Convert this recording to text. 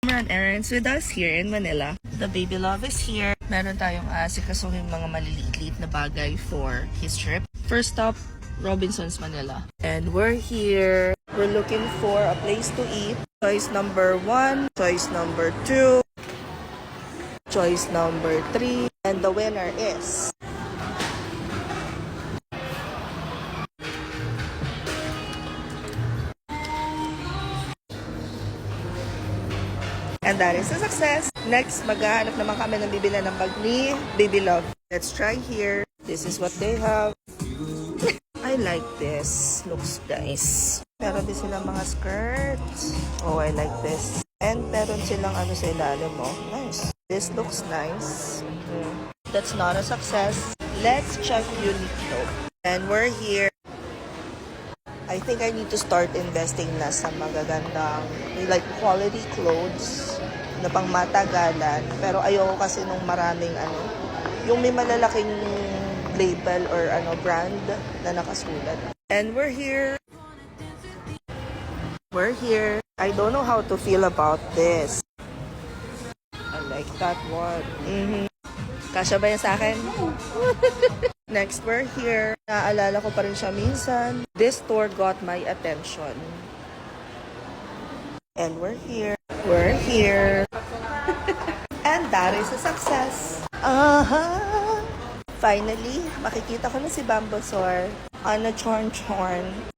Run errands with us here in Manila. The baby love is here. Meron tayong asikasuhin mga maliliit na bagay for his trip. First stop, Robinsons, Manila. And we're here. We're looking for a place to eat. Choice number 1, choice number 2, choice number 3, and the winner is... And that is a success. Next, maghahanap naman kami ng bibili ng bag ni Baby Love. Let's try here. This is what they have. I like this. Looks nice. Meron din silang mga skirts. Oh, I like this. And meron silang ano sa ilalim mo. Nice. This looks nice. That's not a success. Let's check Uniqlo. And we're here. I think I need to start investing na sa magagandang, like, quality clothes na pang matagalan. Pero ayoko kasi nung maraming yung may malalaking label or brand na nakasulat. And we're here. We're here. I don't know how to feel about this. I like that one. Kasya ba yan sa akin? Next, we're here. Naalala ko pa rin siya minsan. This store got my attention. And we're here. We're here. And that is a success. Finally, makikita ko na si Bambasor on a chorn-chorn.